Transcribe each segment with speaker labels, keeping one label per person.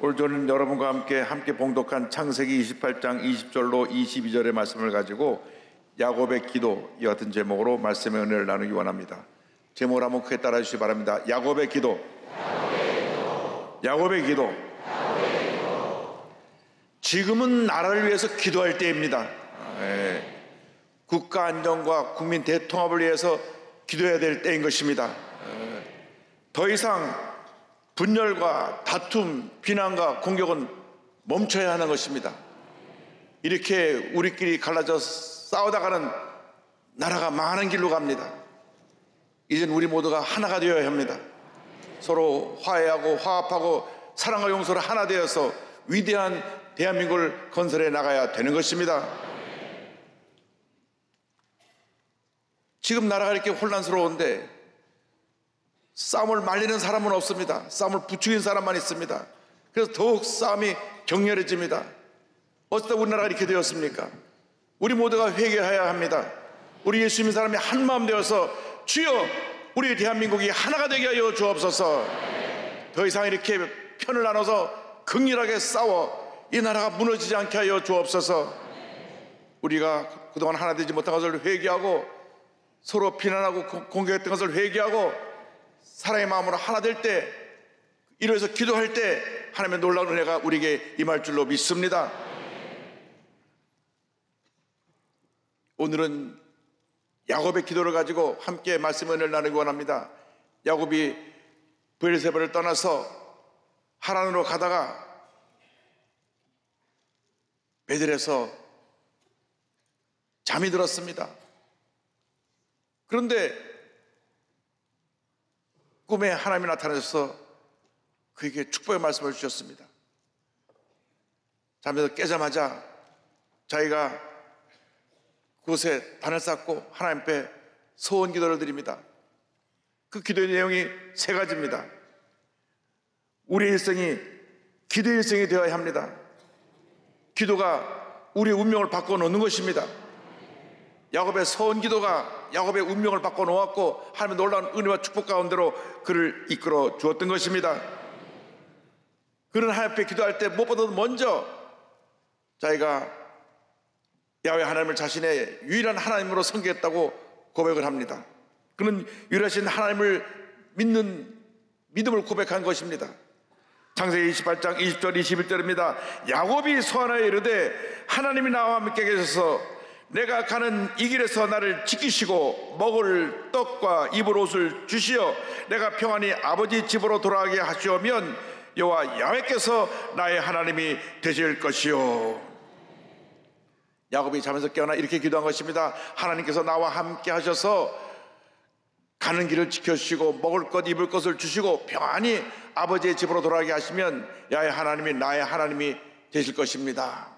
Speaker 1: 오늘 저는 여러분과 함께 봉독한 창세기 28장 20절로 22절의 말씀을 가지고 야곱의 기도, 이 같은 제목으로 말씀의 은혜를 나누기 원합니다. 제목을 한번 크게 따라 주시기 바랍니다. 야곱의 기도. 야곱의 기도. 지금은 나라를 위해서 기도할 때입니다. 국가 안정과 국민 대통합을 위해서 기도해야 될 때인 것입니다. 더 이상 분열과 다툼, 비난과 공격은 멈춰야 하는 것입니다. 이렇게 우리끼리 갈라져 싸우다가는 나라가 망하는 길로 갑니다. 이젠 우리 모두가 하나가 되어야 합니다. 서로 화해하고 화합하고 사랑과 용서로 하나 되어서 위대한 대한민국을 건설해 나가야 되는 것입니다. 지금 나라가 이렇게 혼란스러운데 싸움을 말리는 사람은 없습니다. 싸움을 부추긴 사람만 있습니다. 그래서 더욱 싸움이 격렬해집니다. 어쩌다 우리나라가 이렇게 되었습니까? 우리 모두가 회개해야 합니다. 우리 예수 믿는 사람이 한마음 되어서 주여 우리 대한민국이 하나가 되게 하여 주옵소서. 더 이상 이렇게 편을 나눠서 극렬하게 싸워 이 나라가 무너지지 않게 하여 주옵소서. 우리가 그동안 하나 되지 못한 것을 회개하고 서로 비난하고 공격했던 것을 회개하고 사랑의 마음으로 하나 될 때, 이로해서 기도할 때 하나님의 놀라운 은혜가 우리에게 임할 줄로 믿습니다. 오늘은 야곱의 기도를 가지고 함께 말씀의 은혜를 나누기 원합니다. 야곱이 브엘세바를 떠나서 하란으로 가다가 베델에서 잠이 들었습니다. 그런데 꿈에 하나님이 나타나셔서 그에게 축복의 말씀을 주셨습니다. 잠에서 깨자마자 자기가 그곳에 단을 쌓고 하나님 앞에 소원 기도를 드립니다. 그 기도의 내용이 세 가지입니다. 우리의 일생이 기도의 일생이 되어야 합니다. 기도가 우리의 운명을 바꿔놓는 것입니다. 야곱의 소원 기도가 야곱의 운명을 바꿔놓았고 하나님의 놀라운 은혜와 축복 가운데로 그를 이끌어 주었던 것입니다. 그는 하나님 앞에 기도할 때 무엇보다도 먼저 자기가 야훼 하나님을 자신의 유일한 하나님으로 섬기겠다고 고백을 합니다. 그는 유일하신 하나님을 믿는 믿음을 고백한 것입니다. 창세기 28장 20절 21절입니다. 야곱이 소원하여 이르되 하나님이 나와 함께 계셔서 내가 가는 이 길에서 나를 지키시고 먹을 떡과 입을 옷을 주시어 내가 평안히 아버지 집으로 돌아가게 하시오면 여호와 야훼께서 나의 하나님이 되실 것이요. 야곱이 잠에서 깨어나 이렇게 기도한 것입니다. 하나님께서 나와 함께 하셔서 가는 길을 지켜주시고 먹을 것 입을 것을 주시고 평안히 아버지의 집으로 돌아가게 하시면 야훼 하나님이 나의 하나님이 되실 것입니다.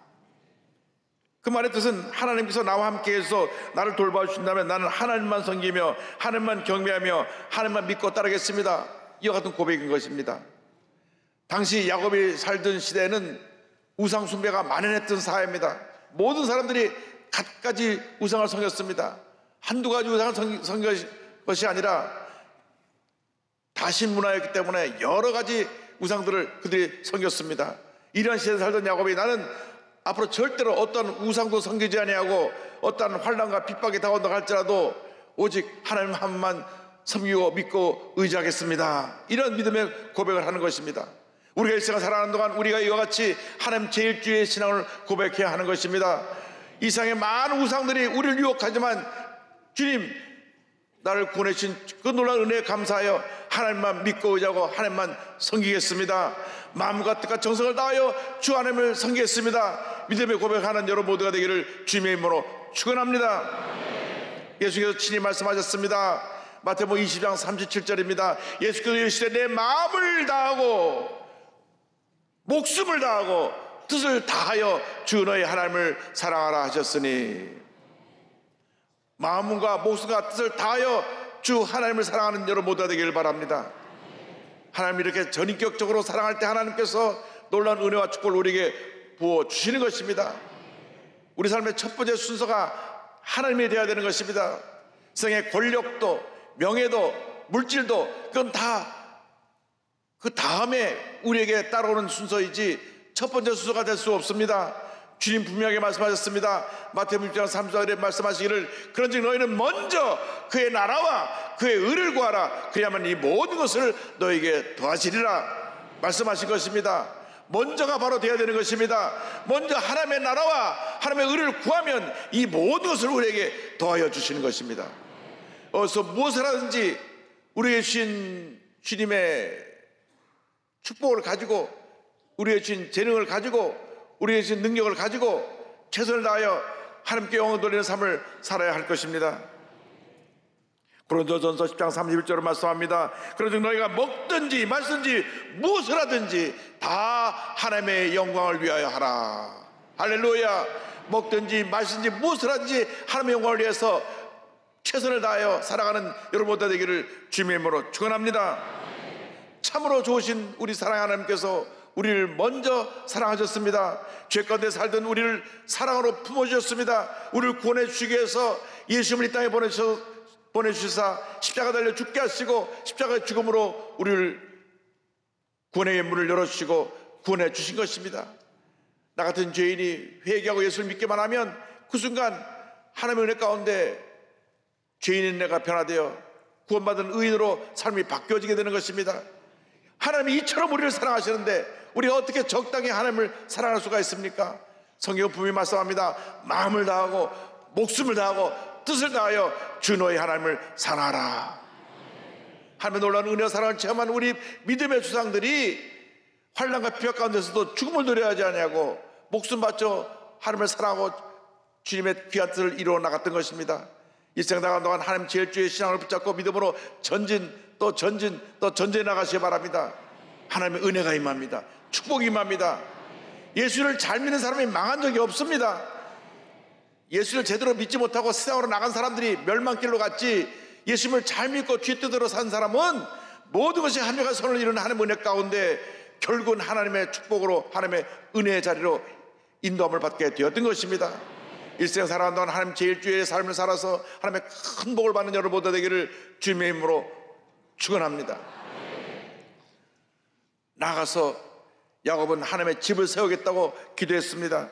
Speaker 1: 그 말의 뜻은 하나님께서 나와 함께해서 나를 돌봐주신다면 나는 하나님만 섬기며 하나님만 경배하며 하나님만 믿고 따르겠습니다. 이와 같은 고백인 것입니다. 당시 야곱이 살던 시대에는 우상 숭배가 만연했던 사회입니다. 모든 사람들이 갖가지 우상을 섬겼습니다. 한두 가지 우상을 섬긴 것이 아니라 다신 문화였기 때문에 여러 가지 우상들을 그들이 섬겼습니다. 이러한 시대에 살던 야곱이 나는 앞으로 절대로 어떠한 우상도 섬기지 아니하고 어떠한 환난과 핍박이 다가온다 할지라도 오직 하나님 한 분만 섬기고 믿고 의지하겠습니다. 이런 믿음의 고백을 하는 것입니다. 우리가 일생을 살아가는 동안 우리가 이와 같이 하나님 제일주의 신앙을 고백해야 하는 것입니다. 이 세상의 많은 우상들이 우리를 유혹하지만 주님 나를 구원해주신 그 놀라운 은혜에 감사하여 하나님만 믿고 의지하고 하나님만 섬기겠습니다. 마음과 뜻과 정성을 다하여 주 하나님을 섬기겠습니다. 믿음의 고백하는 여러분 모두가 되기를 주님의 이름으로 축원합니다. 예수께서 친히 말씀하셨습니다. 마태복음 20장 37절입니다. 예수께서 이르시되 내 마음을 다하고 목숨을 다하고 뜻을 다하여 주 너희 하나님을 사랑하라 하셨으니, 마음과 목숨과 뜻을 다하여 주 하나님을 사랑하는 여러분 모두가 되기를 바랍니다. 하나님 이렇게 전인격적으로 사랑할 때 하나님께서 놀라운 은혜와 축복을 우리에게 부어주시는 것입니다. 우리 삶의 첫 번째 순서가 하나님이 되어야 되는 것입니다. 세상의 권력도 명예도 물질도 그건 다 그 다음에 우리에게 따라오는 순서이지 첫 번째 순서가 될 수 없습니다. 주님 분명하게 말씀하셨습니다. 마태복음 6장 3절에 말씀하시기를 그런즉 너희는 먼저 그의 나라와 그의 의를 구하라. 그리하면 이 모든 것을 너희에게 더하시리라 말씀하신 것입니다. 먼저가 바로 되어야 되는 것입니다. 먼저 하나님의 나라와 하나님의 의를 구하면 이 모든 것을 우리에게 더하여 주시는 것입니다. 어서 무엇을 하든지 우리에게 주신 주님의 축복을 가지고, 우리에게 주신 재능을 가지고, 우리에게 주신 능력을 가지고 최선을 다하여 하나님께 영광 돌리는 삶을 살아야 할 것입니다. 고린도전서 10장 31절을 말씀합니다. 그런즉 너희가 먹든지 마시든지 무엇을 하든지 다 하나님의 영광을 위하여 하라. 할렐루야. 먹든지 마시든지 무엇을 하든지 하나님의 영광을 위해서 최선을 다하여 살아가는 여러분들 되기를 주님의 이름으로 축원합니다. 참으로 좋으신 우리 사랑하는 하나님께서 우리를 먼저 사랑하셨습니다. 죄 가운데 살던 우리를 사랑으로 품어주셨습니다. 우리를 구원해 주시기 위해서 예수님을 이 땅에 보내주시사 십자가 달려 죽게 하시고 십자가의 죽음으로 우리를 구원의 문을 열어주시고 구원해 주신 것입니다. 나 같은 죄인이 회개하고 예수를 믿기만 하면 그 순간 하나님의 은혜 가운데 죄인인 내가 변화되어 구원받은 의인으로 삶이 바뀌어지게 되는 것입니다. 하나님이 이처럼 우리를 사랑하시는데 우리가 어떻게 적당히 하나님을 사랑할 수가 있습니까? 성경은 분명히 말씀합니다. 마음을 다하고 목숨을 다하고 뜻을 다하여 주 너희 하나님을 사랑하라. 하나님의 놀라운 은혜와 사랑을 체험한 우리 믿음의 조상들이 환난과 피할 가운데서도 죽음을 두려워하지 않냐고 목숨 바쳐 하나님을 사랑하고 주님의 귀한 뜻을 이루어 나갔던 것입니다. 일생 나간 동안 하나님 제일 주의 신앙을 붙잡고 믿음으로 전진 또 전진해 나가시기 바랍니다. 하나님의 은혜가 임합니다. 축복이 임합니다. 예수를 잘 믿는 사람이 망한 적이 없습니다. 예수를 제대로 믿지 못하고 세상으로 나간 사람들이 멸망길로 갔지, 예수님을 잘 믿고 쥐 뜻대로 산 사람은 모든 것이 하늘과 선을 이루는 하나님의 은혜 가운데 결국은 하나님의 축복으로 하나님의 은혜의 자리로 인도함을 받게 되었던 것입니다. 일생 살아가는 동안 하나님 제일주의 삶을 살아서 하나님의 큰 복을 받는 여러분 되기를 주님의 이름으로 축원합니다. 나가서 야곱은 하나님의 집을 세우겠다고 기도했습니다.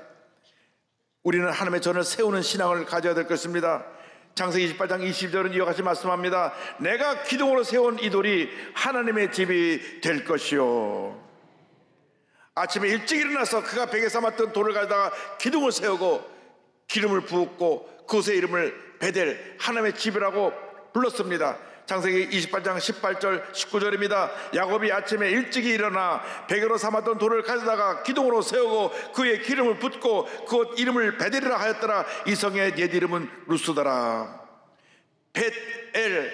Speaker 1: 우리는 하나님의 전을 세우는 신앙을 가져야 될 것입니다. 창세기 28장 20절은 이와 같이 말씀합니다. 내가 기둥으로 세운 이 돌이 하나님의 집이 될 것이요. 아침에 일찍 일어나서 그가 베개 삼았던 돌을 가져다가 기둥을 세우고 기름을 부었고 그곳의 이름을 베델 하나님의 집이라고 불렀습니다. 창세기 28장 18절 19절입니다. 야곱이 아침에 일찍이 일어나 베개로 삼았던 돌을 가져다가 기둥으로 세우고 그의 기름을 붓고 그곳 이름을 베델이라 하였더라. 이 성의 옛 이름은 루스더라. 벳엘,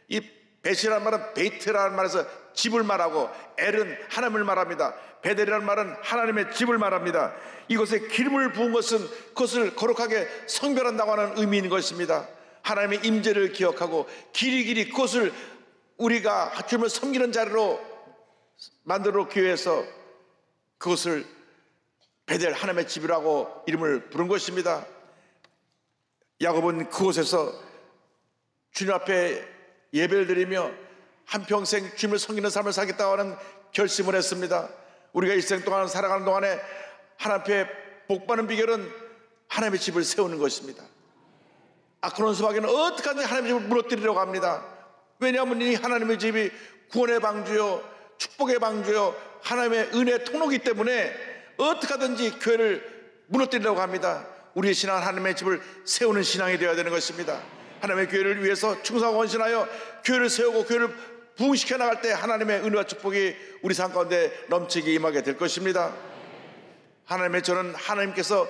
Speaker 1: 이 벳이라는 말은 베이트라는 말에서 집을 말하고 엘은 하나님을 말합니다. 베델이라는 말은 하나님의 집을 말합니다. 이곳에 기름을 부은 것은 그것을 거룩하게 성별한다고 하는 의미인 것입니다. 하나님의 임재를 기억하고 길이길이 그것을 우리가 주님을 섬기는 자리로 만들어 놓기 위해서 그것을 베델 하나님의 집이라고 이름을 부른 것입니다. 야곱은 그곳에서 주님 앞에 예배를 드리며 한평생 주님을 섬기는 삶을 살겠다고 하는 결심을 했습니다. 우리가 일생 동안 살아가는 동안에 하나님 앞에 복받는 비결은 하나님의 집을 세우는 것입니다. 아크론 수박에는 어떻게 하든지 하나님의 집을 무너뜨리려고 합니다. 왜냐하면 이 하나님의 집이 구원의 방주요 축복의 방주요 하나님의 은혜의 통로이기 때문에 어떻게 하든지 교회를 무너뜨리려고 합니다. 우리의 신앙은 하나님의 집을 세우는 신앙이 되어야 되는 것입니다. 하나님의 교회를 위해서 충성하고 헌신하여 교회를 세우고 교회를 부흥시켜 나갈 때 하나님의 은혜와 축복이 우리 삶 가운데 넘치게 임하게 될 것입니다. 하나님의 전은 하나님께서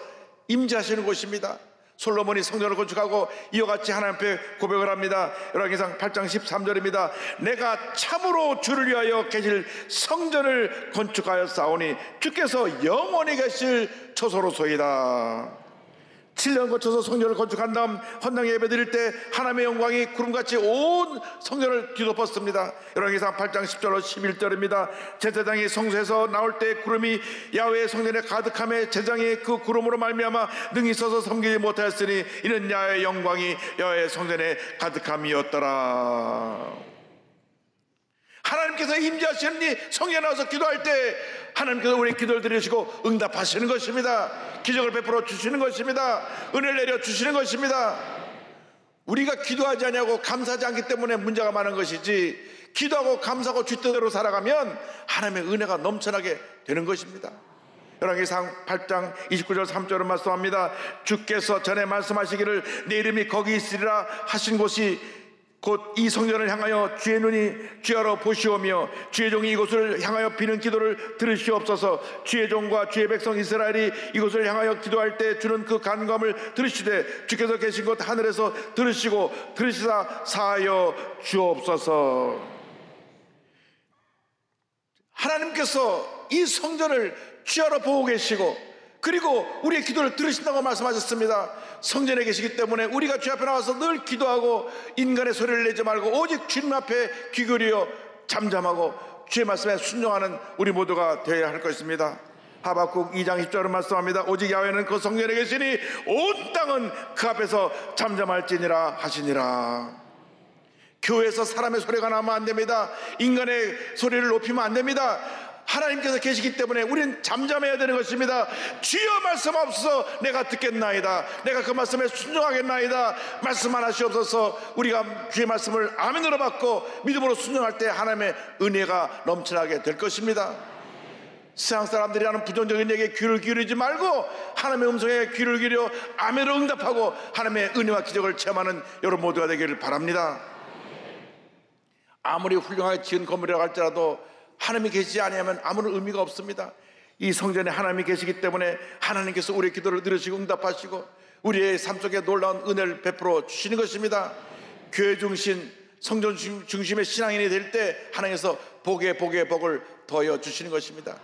Speaker 1: 임재하시는 곳입니다. 솔로몬이 성전을 건축하고 이와 같이 하나님 앞에 고백을 합니다. 열왕기상 8장 13절입니다. 내가 참으로 주를 위하여 계실 성전을 건축하였사오니 주께서 영원히 계실 초소로소이다. 7년 거쳐서 성전을 건축한 다음 헌당 예배 드릴 때 하나님의 영광이 구름같이 온 성전을 뒤덮었습니다. 열왕기상 8장 10절로 11절입니다. 제사장이 성소에서 나올 때 구름이 야훼의 성전에 가득함에 제사장이 그 구름으로 말미암아 능히 서서 섬기지 못하였으니 이는 야훼의 영광이 야훼의 성전에 가득함이었더라. 하나님께서 임재하시니 성전에 나와서 기도할 때 하나님께서 우리의 기도를 들으시고 응답하시는 것입니다. 기적을 베풀어 주시는 것입니다. 은혜를 내려 주시는 것입니다. 우리가 기도하지 않냐고 감사하지 않기 때문에 문제가 많은 것이지, 기도하고 감사하고 주 뜻대로 살아가면 하나님의 은혜가 넘쳐나게 되는 것입니다. 열왕기상 8장 29절 3절을 말씀합니다. 주께서 전에 말씀하시기를 내 이름이 거기 있으리라 하신 곳이 곧 이 성전을 향하여 주의 눈이 주하러 보시오며 주의 종이 이곳을 향하여 비는 기도를 들으시옵소서. 주의 종과 주의 백성 이스라엘이 이곳을 향하여 기도할 때 주는 그 간구함을 들으시되 주께서 계신 곳 하늘에서 들으시고 들으시사 사하여 주옵소서. 하나님께서 이 성전을 주하러 보고 계시고 그리고 우리의 기도를 들으신다고 말씀하셨습니다. 성전에 계시기 때문에 우리가 주 앞에 나와서 늘 기도하고 인간의 소리를 내지 말고 오직 주님 앞에 귀 기울여 잠잠하고 주의 말씀에 순종하는 우리 모두가 되어야 할 것입니다. 하박국 2장 10절은 말씀합니다. 오직 야훼는 그 성전에 계시니 온 땅은 그 앞에서 잠잠할지니라 하시니라. 교회에서 사람의 소리가 나면 안 됩니다. 인간의 소리를 높이면 안 됩니다. 하나님께서 계시기 때문에 우리는 잠잠해야 되는 것입니다. 주여 말씀하옵소서. 내가 듣겠나이다. 내가 그 말씀에 순종하겠나이다. 말씀 하시옵소서. 우리가 주의 말씀을 아멘으로 받고 믿음으로 순종할 때 하나님의 은혜가 넘쳐나게 될 것입니다. 세상 사람들이 하는 부정적인 얘기에 귀를 기울이지 말고 하나님의 음성에 귀를 기울여 아멘으로 응답하고 하나님의 은혜와 기적을 체험하는 여러분 모두가 되기를 바랍니다. 아무리 훌륭하게 지은 건물이라고 할지라도 하나님이 계시지 않으면 아무런 의미가 없습니다. 이 성전에 하나님이 계시기 때문에 하나님께서 우리의 기도를 들으시고 응답하시고 우리의 삶 속에 놀라운 은혜를 베풀어 주시는 것입니다. 교회 중심, 성전 중심의 신앙인이 될 때 하나님께서 복의 복을 더하여 주시는 것입니다.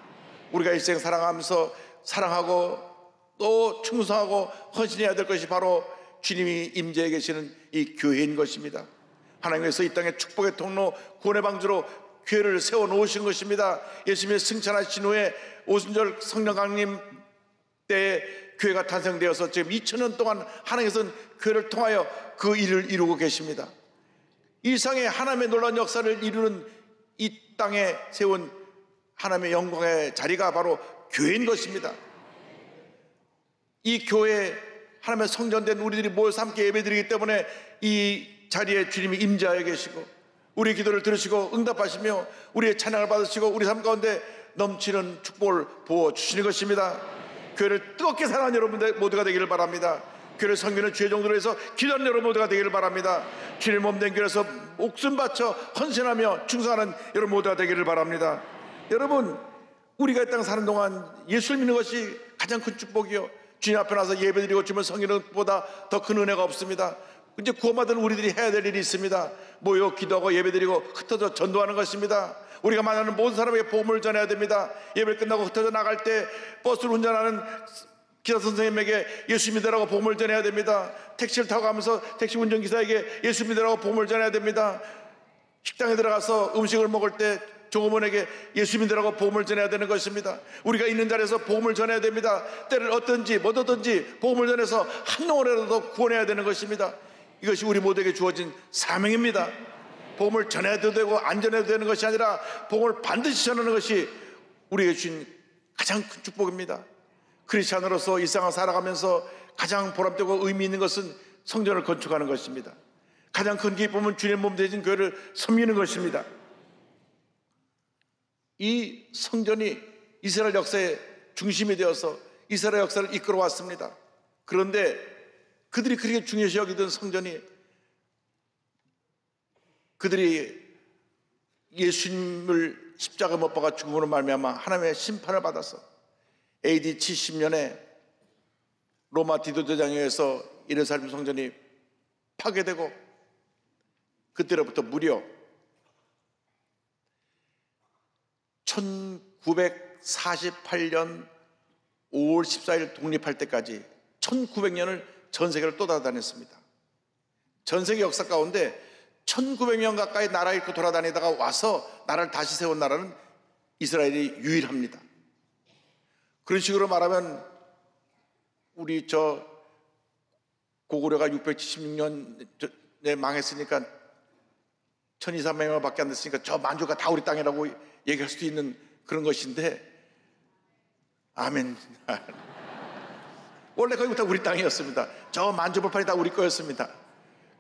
Speaker 1: 우리가 일생 살아가면서 사랑하고 또 충성하고 헌신해야 될 것이 바로 주님이 임재해 계시는 이 교회인 것입니다. 하나님께서 이 땅의 축복의 통로, 구원의 방주로 교회를 세워놓으신 것입니다. 예수님이 승천하신 후에 오순절 성령 강림 때에 교회가 탄생되어서 지금 2000년 동안 하나님께서는 교회를 통하여 그 일을 이루고 계십니다. 이 세상에 하나님의 놀라운 역사를 이루는 이 땅에 세운 하나님의 영광의 자리가 바로 교회인 것입니다. 이 교회에 하나님의 성전된 우리들이 모여서 함께 예배드리기 때문에 이 자리에 주님이 임재하여 계시고 우리의 기도를 들으시고 응답하시며 우리의 찬양을 받으시고 우리 삶 가운데 넘치는 축복을 부어주시는 것입니다. 교회를 뜨겁게 사랑하는 여러분들 모두가 되기를 바랍니다. 교회를 섬기는 주의 종들을 해서 기도하는 여러분 모두가 되기를 바랍니다. 주님 몸된 교회에서 목숨 바쳐 헌신하며 충성하는 여러분 모두가 되기를 바랍니다. 여러분, 우리가 이 땅 사는 동안 예수를 믿는 것이 가장 큰 축복이요, 주님 앞에 나서 예배드리고 주님을 섬기는 것보다 더 큰 은혜가 없습니다. 이제 구원받은 우리들이 해야 될 일이 있습니다. 모여 기도하고 예배드리고 흩어져 전도하는 것입니다. 우리가 만나는 모든 사람에게 복음을 전해야 됩니다. 예배 끝나고 흩어져 나갈 때 버스를 운전하는 기사 선생님에게 예수 믿으라고 복음을 전해야 됩니다. 택시를 타고 가면서 택시 운전기사에게 예수 믿으라고 복음을 전해야 됩니다. 식당에 들어가서 음식을 먹을 때 종업원에게 예수 믿으라고 복음을 전해야 되는 것입니다. 우리가 있는 자리에서 복음을 전해야 됩니다. 때를 얻든지 못 얻든지 복음을 전해서 한 영혼이라도 구원해야 되는 것입니다. 이것이 우리 모두에게 주어진 사명입니다. 복음을 전해도 되고 안 전해도 되는 것이 아니라 복음을 반드시 전하는 것이 우리에게 주신 가장 큰 축복입니다. 크리스찬으로서 일상을 살아가면서 가장 보람되고 의미 있는 것은 성전을 건축하는 것입니다. 가장 큰 기쁨은 주님 몸 되신 교회를 섬기는 것입니다. 이 성전이 이스라엘 역사의 중심이 되어서 이스라엘 역사를 이끌어 왔습니다. 그런데 그들이 그렇게 중요시 여기던 성전이, 그들이 예수님을 십자가 못 박아 죽음으로 말미암아 하나님의 심판을 받아서 AD 70년에 로마 디도대장에 의해서 예루살렘 성전이 파괴되고 그때로부터 무려 1948년 5월 14일 독립할 때까지 1900년을 전 세계를 또 돌아다녔습니다. 전 세계 역사 가운데 1900년 가까이 나라 잃고 돌아다니다가 와서 나라를 다시 세운 나라는 이스라엘이 유일합니다. 그런 식으로 말하면 우리 고구려가 676년에 망했으니까 1200명 밖에 안 됐으니까 저 만주가 다 우리 땅이라고 얘기할 수도 있는 그런 것인데, 아멘. 원래 거기부터 우리 땅이었습니다. 저 만주벌판이 다 우리 거였습니다.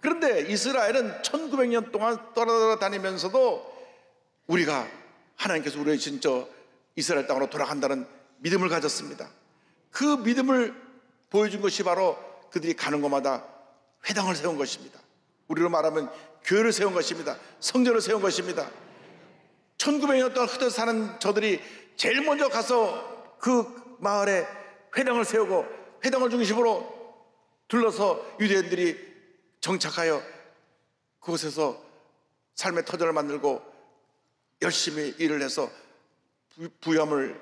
Speaker 1: 그런데 이스라엘은 1900년 동안 떠나다니면서도 우리가 하나님께서 우리의 진짜 이스라엘 땅으로 돌아간다는 믿음을 가졌습니다. 그 믿음을 보여준 것이 바로 그들이 가는 곳마다 회당을 세운 것입니다. 우리로 말하면 교회를 세운 것입니다. 성전을 세운 것입니다. 1900년 동안 흩어져 사는 저들이 제일 먼저 가서 그 마을에 회당을 세우고 회당을 중심으로 둘러서 유대인들이 정착하여 그곳에서 삶의 터전을 만들고 열심히 일을 해서 부유함을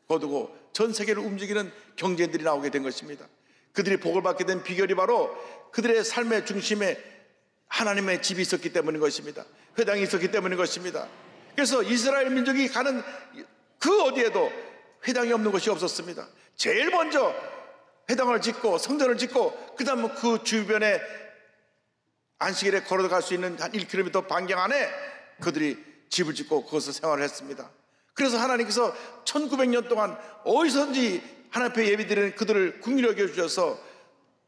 Speaker 1: 거두고 전 세계를 움직이는 경제인들이 나오게 된 것입니다. 그들이 복을 받게 된 비결이 바로 그들의 삶의 중심에 하나님의 집이 있었기 때문인 것입니다. 회당이 있었기 때문인 것입니다. 그래서 이스라엘 민족이 가는 그 어디에도 회당이 없는 곳이 없었습니다. 제일 먼저 회당을 짓고 성전을 짓고 그 다음 그 주변에 안식일에 걸어갈 수 있는 한 1km 반경 안에 그들이 집을 짓고 거기서 생활을 했습니다. 그래서 하나님께서 1900년 동안 어디선지 하나님 앞에 예배드리는 그들을 긍휼히 여겨주셔서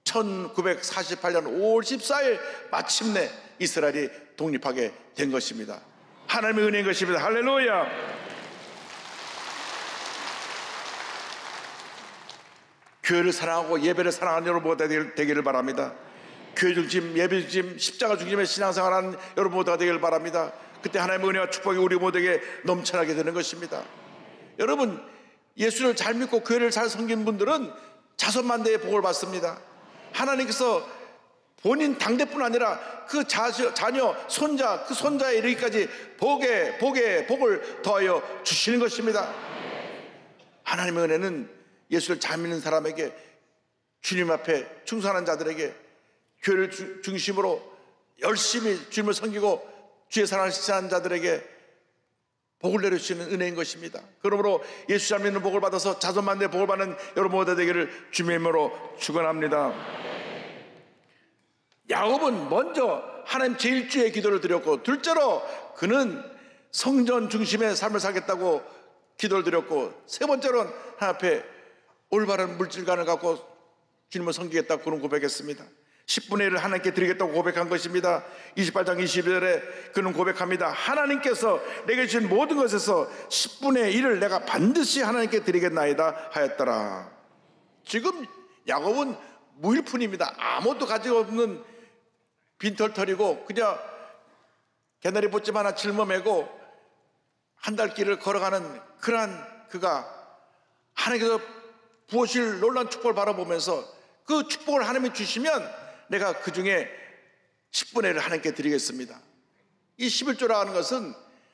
Speaker 1: 1948년 5월 14일 마침내 이스라엘이 독립하게 된 것입니다. 하나님의 은혜인 것입니다. 할렐루야. 교회를 사랑하고 예배를 사랑하는 여러분 모두가 되기를 바랍니다. 교회 중심, 예배 중심, 십자가 중심의 신앙생활하는 여러분 모두가 되기를 바랍니다. 그때 하나님의 은혜와 축복이 우리 모두에게 넘쳐나게 되는 것입니다. 여러분, 예수를 잘 믿고 교회를 잘 섬긴 분들은 자손만대의 복을 받습니다. 하나님께서 본인 당대뿐 아니라 그 자녀, 손자, 그 손자에 이르기까지 복을 더하여 주시는 것입니다. 하나님의 은혜는 예수를 잘 믿는 사람에게, 주님 앞에 충성하는 자들에게, 교회를 중심으로 열심히 주님을 섬기고 주의 사랑을 실천하는 자들에게 복을 내려주시는 은혜인 것입니다. 그러므로 예수 잘 믿는 복을 받아서 자손만대 복을 받는 여러분 모두 되기를 주님의 이름으로 축원합니다. 야곱은 먼저 하나님 제1주의 기도를 드렸고, 둘째로 그는 성전 중심의 삶을 살겠다고 기도를 드렸고, 세 번째로는 하나님 앞에 올바른 물질관을 갖고 주님을 섬기겠다고 그는 고백했습니다. 10분의 1을 하나님께 드리겠다고 고백한 것입니다. 28장 22절에 그는 고백합니다. 하나님께서 내게 주신 모든 것에서 10분의 1을 내가 반드시 하나님께 드리겠나이다 하였더라. 지금 야곱은 무일푼입니다. 아무것도 가지고 없는 빈털털이고 그냥 개나리 보찜 하나 짊어매고 한 달 길을 걸어가는 그러한 그가 하나님께서 부어실 놀라운 축복을 바라보면서 그 축복을 하나님이 주시면 내가 그 중에 10분의 1을 하나님께 드리겠습니다. 이 11조라고 하는 것은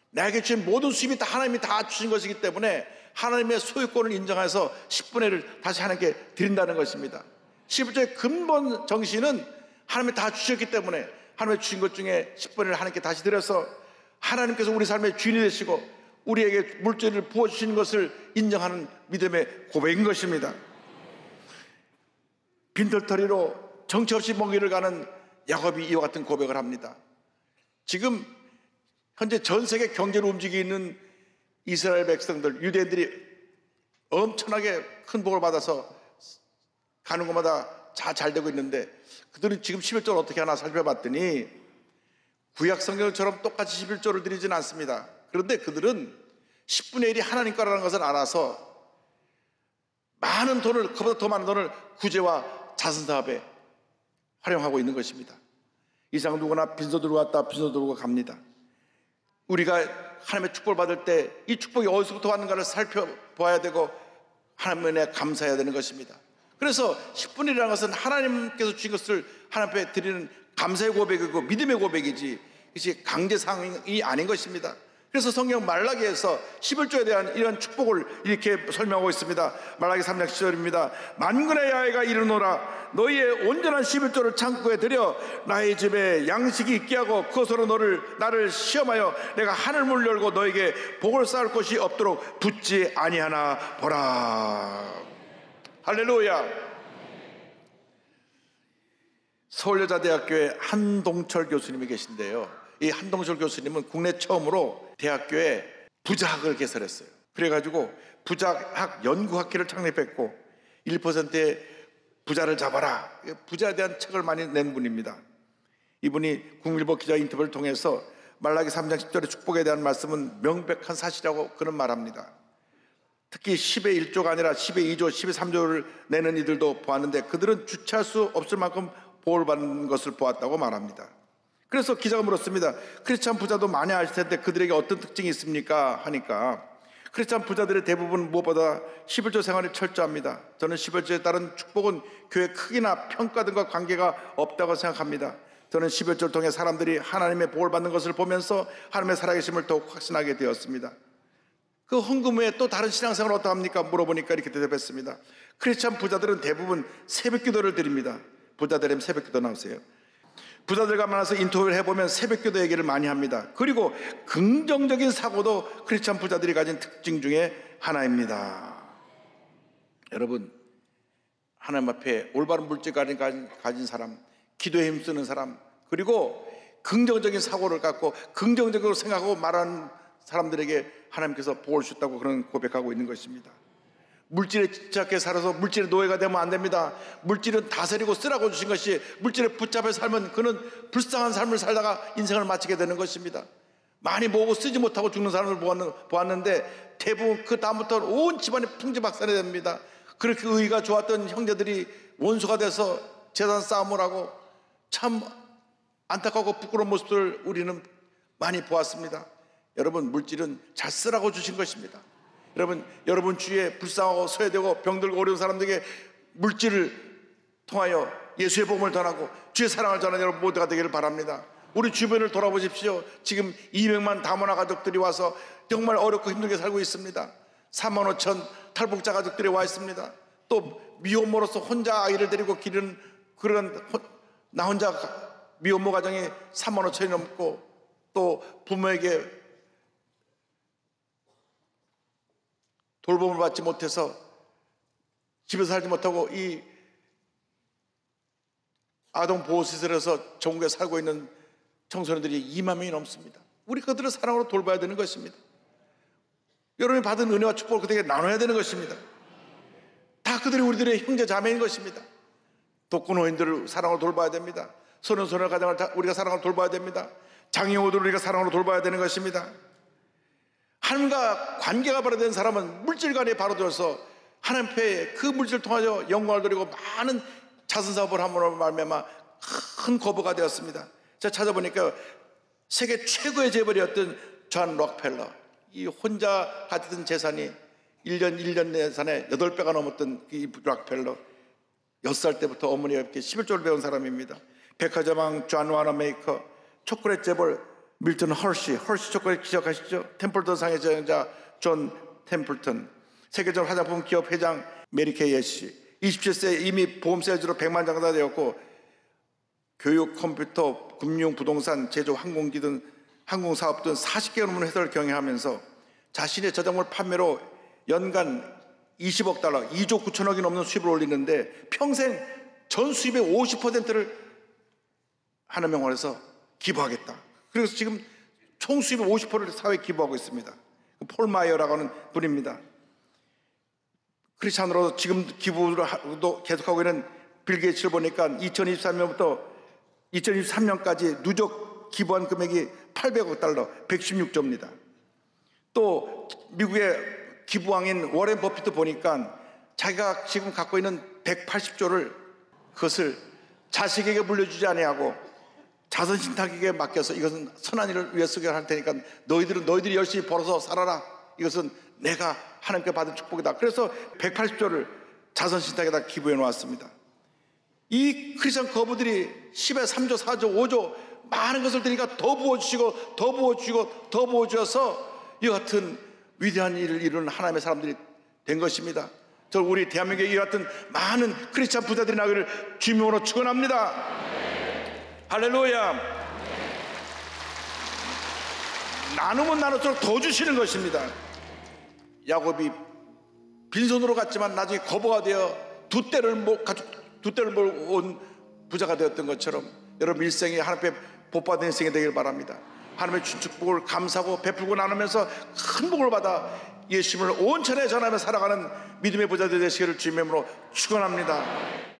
Speaker 1: 나에게 주신 모든 수입이 다 하나님이 다 주신 것이기 때문에 하나님의 소유권을 인정해서 10분의 1을 다시 하나님께 드린다는 것입니다. 11조의 근본 정신은 하나님이 다 주셨기 때문에 하나님이 주신 것 중에 10분의 1을 하나님께 다시 드려서 하나님께서 우리 삶의 주인이 되시고 우리에게 물질을 부어주시는 것을 인정하는 믿음의 고백인 것입니다. 빈털터리로 정처 없이 먼 길을 가는 야곱이 이와 같은 고백을 합니다. 지금 현재 전 세계 경제를 움직이는 이스라엘 백성들, 유대인들이 엄청나게 큰 복을 받아서 가는 곳마다 잘 되고 있는데, 그들은 지금 11조를 어떻게 하나 살펴봤더니 구약 성경처럼 똑같이 11조를 드리지는 않습니다. 그런데 그들은 10분의 1이 하나님 거라는 것을 알아서 많은 돈을, 그보다 더 많은 돈을 구제와 자선사업에 활용하고 있는 것입니다. 이상 누구나 빈소 들고 왔다 빈소 들고 갑니다. 우리가 하나님의 축복을 받을 때 이 축복이 어디서부터 왔는가를 살펴봐야 되고 하나님의 은혜에 감사해야 되는 것입니다. 그래서 10분의 1이라는 것은 하나님께서 주신 것을 하나님 앞에 드리는 감사의 고백이고 믿음의 고백이지, 이것이 강제상이 아닌 것입니다. 그래서 성경 말라기에서 11조에 대한 이런 축복을 이렇게 설명하고 있습니다. 말라기 3장 10절입니다. 만군의 야훼가 이르노라, 너희의 온전한 11조를 창고에 들여 나의 집에 양식이 있게 하고 그것으로 나를 시험하여 내가 하늘문을 열고 너에게 복을 쌓을 곳이 없도록 붙지 아니하나 보라. 할렐루야. 서울여자대학교에 한동철 교수님이 계신데요, 이 한동철 교수님은 국내 처음으로 대학교에 부자학을 개설했어요. 그래가지고 부자학 연구학회를 창립했고 1%의 부자를 잡아라, 부자에 대한 책을 많이 낸 분입니다. 이분이 국민일보 기자 인터뷰를 통해서 말라기 3장 10절의 축복에 대한 말씀은 명백한 사실이라고 그는 말합니다. 특히 10의 1조가 아니라 10의 2조, 10의 3조를 내는 이들도 보았는데 그들은 주체할 수 없을 만큼 보호를 받는 것을 보았다고 말합니다. 그래서 기자가 물었습니다. 크리스찬 부자도 많이 아실 텐데 그들에게 어떤 특징이 있습니까? 하니까 크리스찬 부자들의 대부분 무엇보다 11조 생활이 철저합니다. 저는 11조에 따른 축복은 교회 크기나 평가 등과 관계가 없다고 생각합니다. 저는 11조를 통해 사람들이 하나님의 복을 받는 것을 보면서 하나님의 살아계심을 더욱 확신하게 되었습니다. 그 헌금 외에 또 다른 신앙생활은 어떠합니까? 물어보니까 이렇게 대답했습니다. 크리스찬 부자들은 대부분 새벽기도를 드립니다. 부자들은 새벽기도 나오세요. 부자들과 만나서 인터뷰를 해보면 새벽기도 얘기를 많이 합니다. 그리고 긍정적인 사고도 크리스찬 부자들이 가진 특징 중에 하나입니다. 여러분, 하나님 앞에 올바른 물질관을 가진 사람, 기도에 힘쓰는 사람, 그리고 긍정적인 사고를 갖고 긍정적으로 생각하고 말하는 사람들에게 하나님께서 복을 주셨다고 그런 고백하고 있는 것입니다. 물질에 집착해 살아서 물질의 노예가 되면 안 됩니다. 물질은 다스리고 쓰라고 주신 것이, 물질에 붙잡혀 살면 그는 불쌍한 삶을 살다가 인생을 마치게 되는 것입니다. 많이 모으고 쓰지 못하고 죽는 사람을 보았는데 대부분 그 다음부터는 온 집안이 풍지박산이 됩니다. 그렇게 의의가 좋았던 형제들이 원수가 돼서 재산 싸움을 하고 참 안타깝고 부끄러운 모습을 우리는 많이 보았습니다. 여러분, 물질은 잘 쓰라고 주신 것입니다. 여러분 주위에 불쌍하고 소외되고 병들고 어려운 사람들에게 물질을 통하여 예수의 복음을 전하고 주의 사랑을 전하는 여러분 모두가 되기를 바랍니다. 우리 주변을 돌아보십시오. 지금 200만 다문화 가족들이 와서 정말 어렵고 힘들게 살고 있습니다. 3만 5천 탈북자 가족들이 와 있습니다. 또 미혼모로서 혼자 아이를 데리고 기르는 그런 나 혼자 미혼모 가정이 3만 5천이 넘고, 또 부모에게 돌봄을 받지 못해서 집에서 살지 못하고 이 아동보호시설에서 전국에 살고 있는 청소년들이 2만 명이 넘습니다. 우리 그들을 사랑으로 돌봐야 되는 것입니다. 여러분이 받은 은혜와 축복을 그들에게 나눠야 되는 것입니다. 다 그들이 우리들의 형제 자매인 것입니다. 독거노인들을 사랑으로 돌봐야 됩니다. 소년소녀 가정을 우리가 사랑으로 돌봐야 됩니다. 장애우들을 우리가 사랑으로 돌봐야 되는 것입니다. 하나님과 관계가 바로 된 사람은 물질관에 바로 되어서 하나님 앞에 그 물질을 통하여 영광을 드리고 많은 자선사업을 함으로 말미암아 큰 거부가 되었습니다. 제가 찾아보니까 세계 최고의 재벌이었던 존 록펠러, 이 혼자 가졌던 재산이 1년 예산에 8배가 넘었던 이 록펠러, 6살 때부터 어머니와 함께 11조를 배운 사람입니다. 백화점왕 존 와너메이커, 초콜릿 재벌 밀턴 헐시 초콜릿 기억하시죠? 템플턴 상의 제정자 존 템플턴, 세계적 화장품 기업 회장 메리 케이 애쉬, 27세에 이미 보험 세일즈로 100만 장사가 되었고 교육, 컴퓨터, 금융, 부동산, 제조, 항공기 등 항공사업 등 40개 넘는 회사를 경영하면서 자신의 저작물 판매로 연간 20억 달러, 2조 9천억이 넘는 수입을 올리는데 평생 전 수입의 50%를 하나명원에서 기부하겠다. 그래서 지금 총 수입의 50%를 사회에 기부하고 있습니다. 폴 마이어라고 하는 분입니다. 크리스찬으로 지금 기부도 계속하고 있는 빌 게이츠를 보니까 2023년까지 누적 기부한 금액이 800억 달러, 116조입니다. 또 미국의 기부왕인 워렌 버핏도 보니까 자기가 지금 갖고 있는 180조를 그것을 자식에게 물려주지 아니하고 자선신탁에게 맡겨서 이것은 선한 일을 위해 쓰게 할 테니까 너희들이 열심히 벌어서 살아라. 이것은 내가 하나님께 받은 축복이다. 그래서 180조를 자선신탁에다 기부해 놓았습니다. 이 크리스천 거부들이 10에 3조, 4조, 5조 많은 것을 드리니까 더 부어주시고 더 부어주시고 더 부어주셔서 이 같은 위대한 일을 이루는 하나님의 사람들이 된 것입니다. 저 우리 대한민국에 이 같은 많은 크리스천 부자들이 나기를 주님으로 축원합니다. 할렐루야. 나누면 나눌수록 더 주시는 것입니다. 야곱이 빈손으로 갔지만 나중에 거부가 되어 두 떼를 몰고 온 부자가 되었던 것처럼 여러분 일생에 하나님 앞에 복받은 인생이 되길 바랍니다. 하나님의 준 축복을 감사하고 베풀고 나누면서 큰 복을 받아 예수님을 온천에 전하며 살아가는 믿음의 부자들 되시기를 주님의 이름으로 축원합니다.